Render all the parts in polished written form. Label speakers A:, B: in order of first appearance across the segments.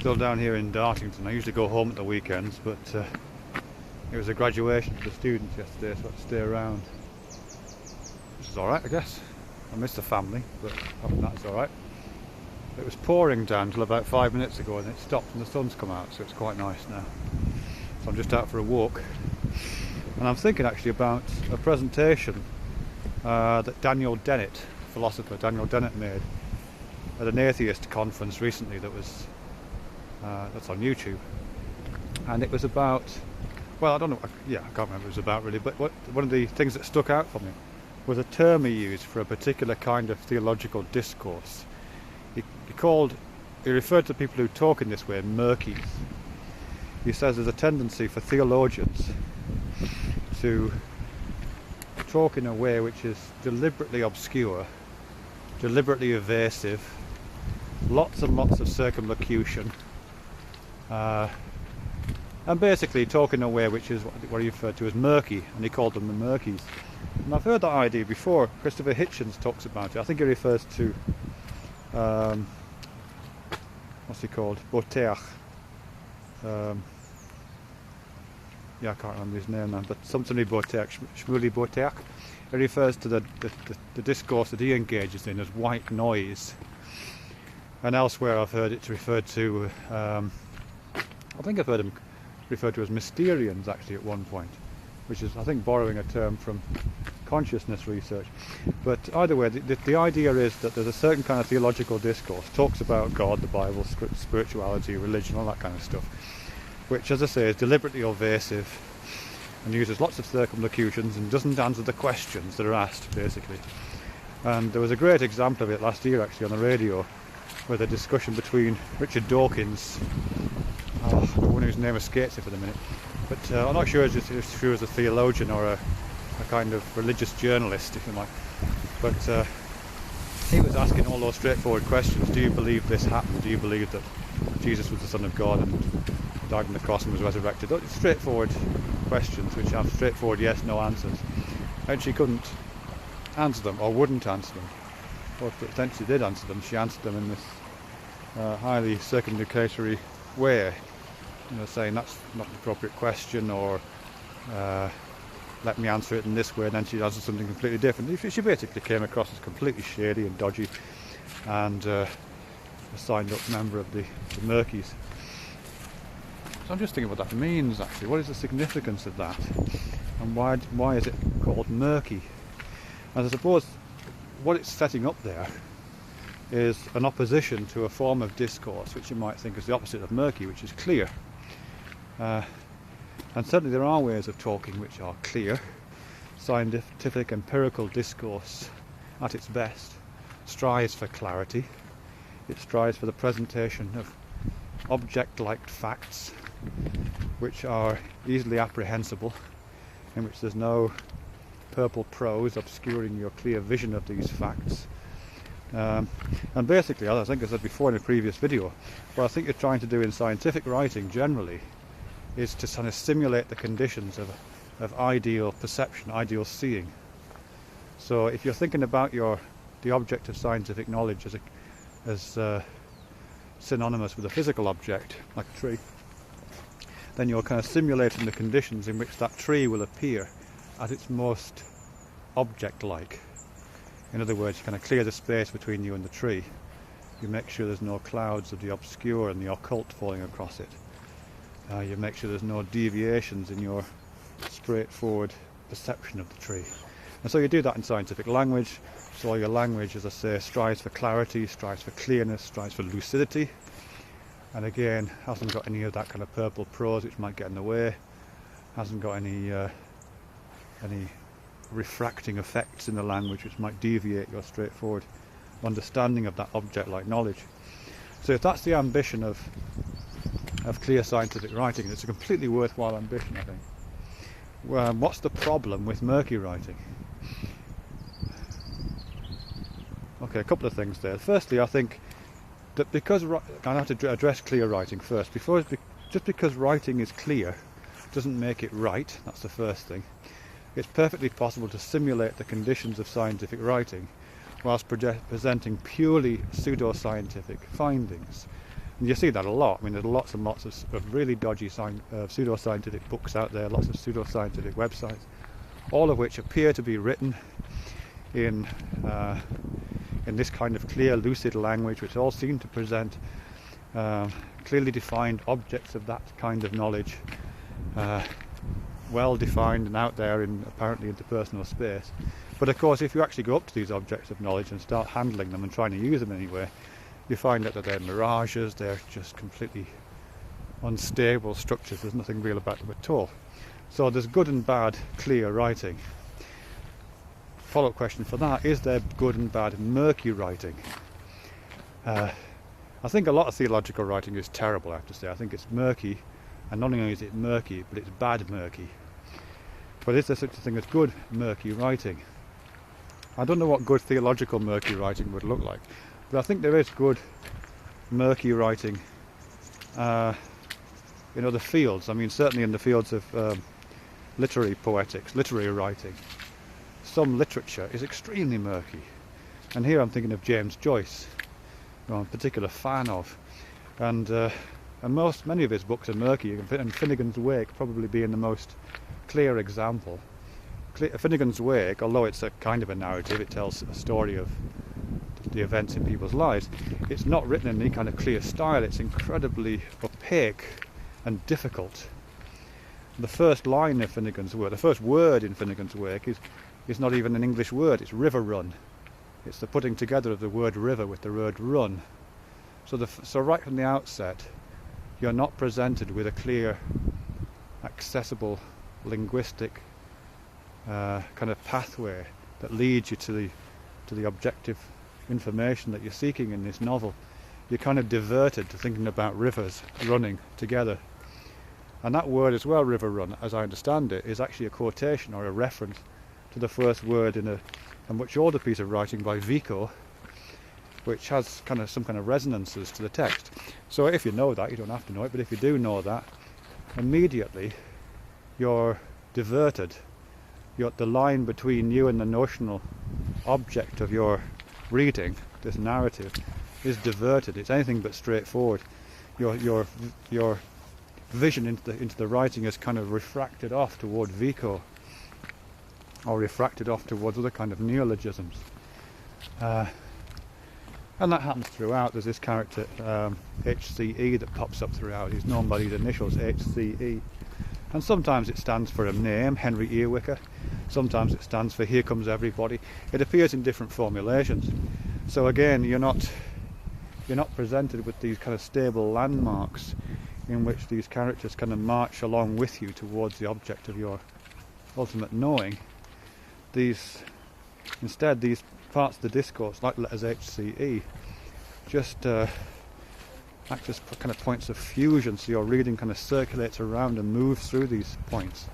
A: Still down here in Dartington. I usually go home at the weekends, but it was a graduation for the students yesterday, so I had to stay around. Which is alright, I guess. I missed the family, but other than that it's alright. It was pouring down until about 5 minutes ago, and it stopped and the sun's come out, so it's quite nice now. So I'm just out for a walk. And I'm thinking actually about a presentation that Dennett, philosopher Daniel Dennett, made at an atheist conference recently that was that's on YouTube, and it was about, well, I don't know, yeah, I can't remember what it was about really, but one of the things that stuck out for me was a term he used for a particular kind of theological discourse. He referred to people who talk in this way Murkies. He says there's a tendency for theologians to talk in a way which is deliberately obscure, deliberately evasive, lots and lots of circumlocution, and basically talk in a way which is what he referred to as murky, and he called them the Murkies. And I've heard that idea before. Christopher Hitchens talks about it. I think he refers to what's he called? Boteach. Yeah, I can't remember his name now, but something Boteach, Shmuley Boteach. It refers to the discourse that he engages in as white noise. And elsewhere I've heard it referred to, I think I've heard him referred to as Mysterians actually at one point, which is, I think, borrowing a term from consciousness research. But either way, the idea is that there's a certain kind of theological discourse, talks about God, the Bible, spirituality, religion, all that kind of stuff, which, as I say, is deliberately evasive and uses lots of circumlocutions and doesn't answer the questions that are asked, basically. And there was a great example of it last year actually on the radio, with a discussion between Richard Dawkins, the one whose name escapes me for the minute, but I'm not sure if he was a theologian or a kind of religious journalist, if you like, but he was asking all those straightforward questions. Do you believe this happened? Do you believe that Jesus was the Son of God and died on the cross and was resurrected? Those straightforward questions which have straightforward yes-no answers, and she couldn't answer them, or wouldn't answer them, or potentially did answer them. She answered them in this highly circumlocutory way, saying that's not an appropriate question, or let me answer it in this way, and then she answered something completely different. She basically came across as completely shady and dodgy, and a signed up member of the Murkies. So I'm just thinking what that means actually. What is the significance of that, and why is it called murky? And I suppose what it's setting up there is an opposition to a form of discourse which you might think is the opposite of murky, which is clear. And certainly there are ways of talking which are clear. Scientific empirical discourse at its best strives for clarity. It strives for the presentation of object-like facts which are easily apprehensible, in which there's no purple prose obscuring your clear vision of these facts. And basically, as I think I said before in a previous video, what I think you're trying to do in scientific writing generally is to kind of simulate the conditions of ideal perception, ideal seeing. So if you're thinking about the object of scientific knowledge as synonymous with a physical object, like a tree, then you're kind of simulating the conditions in which that tree will appear at its most object-like. In other words, you kind of clear the space between you and the tree. You make sure there's no clouds of the obscure and the occult falling across it. You make sure there's no deviations in your straightforward perception of the tree. And so you do that in scientific language. So your language, as I say, strives for clarity, strives for clearness, strives for lucidity. And again, hasn't got any of that kind of purple prose which might get in the way. Hasn't got any refracting effects in the language which might deviate your straightforward understanding of that object-like knowledge. So if that's the ambition of clear scientific writing, it's a completely worthwhile ambition, I think. What's the problem with murky writing? Okay, a couple of things there. Firstly, I think that because I have to address clear writing first. Just because writing is clear doesn't make it right. That's the first thing. It's perfectly possible to simulate the conditions of scientific writing whilst presenting purely pseudoscientific findings. And you see that a lot. I mean, there's lots and lots of really dodgy pseudoscientific books out there, lots of pseudoscientific websites, all of which appear to be written in this kind of clear, lucid language, which all seem to present clearly defined objects of that kind of knowledge, well defined and out there in apparently interpersonal space. But of course, if you actually go up to these objects of knowledge and start handling them and trying to use them anywhere, you find that they're mirages, they're just completely unstable structures, there's nothing real about them at all. So there's good and bad clear writing. Follow-up question for that, is there good and bad murky writing? I think a lot of theological writing is terrible, I have to say. I think it's murky, and not only is it murky, but it's bad murky. But is there such a thing as good murky writing? I don't know what good theological murky writing would look like, but I think there is good murky writing in other fields. I mean, certainly in the fields of literary poetics, literary writing. Some literature is extremely murky. And here I'm thinking of James Joyce, who I'm a particular fan of. And many of his books are murky, and Finnegan's Wake probably being the most clear example. Finnegan's Wake, although it's a kind of a narrative, it tells a story of the events in people's lives, it's not written in any kind of clear style. It's incredibly opaque and difficult. The first line of Finnegan's Wake, the first word in Finnegan's Wake is not even an English word, it's river run. It's the putting together of the word river with the word run. So right from the outset, you're not presented with a clear, accessible, linguistic kind of pathway that leads you to the objective information that you're seeking in this novel. You're kind of diverted to thinking about rivers running together. And that word as well, river run, as I understand it, is actually a quotation or a reference to the first word in a much older piece of writing by Vico, which has some kind of resonances to the text. So if you know that, you don't have to know it, but if you do know that, immediately you're diverted. The line between you and the notional object of your reading, this narrative, is diverted. It's anything but straightforward. Your vision into the writing is kind of refracted off toward Vico, or refracted off towards other kind of neologisms. And that happens throughout. There's this character, HCE, that pops up throughout. He's known by these initials, HCE. And sometimes it stands for a name, Henry Earwicker. Sometimes it stands for Here Comes Everybody. It appears in different formulations. So again, you're not presented with these kind of stable landmarks in which these characters kind of march along with you towards the object of your ultimate knowing. Instead, these parts of the discourse, like letters HCE, just act as kind of points of fusion, so your reading kind of circulates around and moves through these points.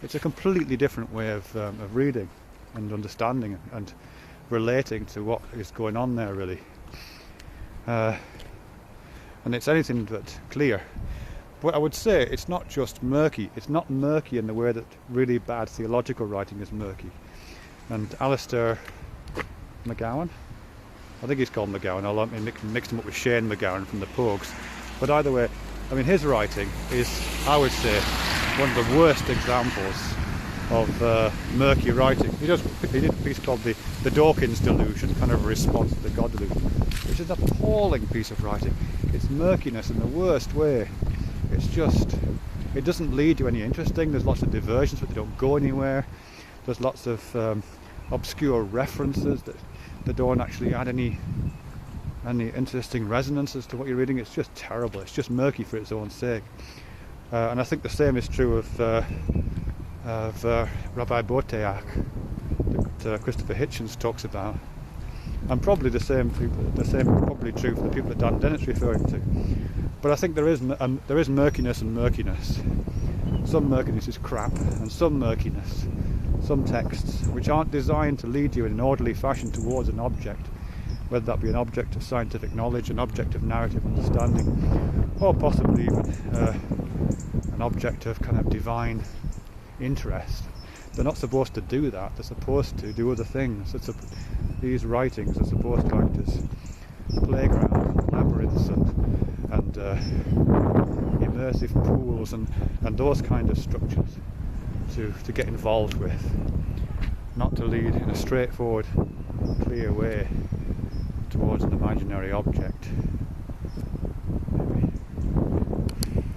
A: It's a completely different way of reading and understanding and relating to what is going on there, really. And it's anything but clear. But I would say it's not just murky. It's not murky in the way that really bad theological writing is murky. And Alistair McGowan, I think he's called McGowan, I'll mix him up with Shane McGowan from the Pogues. But either way, I mean, his writing is, I would say, one of the worst examples of murky writing. He did a piece called the Dawkins Delusion, kind of a response to the God Delusion, which is an appalling piece of writing. It's murkiness in the worst way. It's just, it doesn't lead to any interesting. There's lots of diversions, but they don't go anywhere. There's lots of obscure references that don't actually add any interesting resonances to what you're reading. It's just terrible. It's just murky for its own sake. And I think the same is true of Rabbi Boteach that Christopher Hitchens talks about, and probably the same probably true for the people that Dan Dennett's referring to. But I think there is murkiness and murkiness. Some murkiness is crap, and some murkiness, some texts which aren't designed to lead you in an orderly fashion towards an object, whether that be an object of scientific knowledge, an object of narrative understanding, or possibly even an object of kind of divine interest. They're not supposed to do that. They're supposed to do other things. These writings are supposed to act as playgrounds, labyrinths, and immersive pools and those kind of structures to get involved with, not to lead in a straightforward, clear way towards an imaginary object.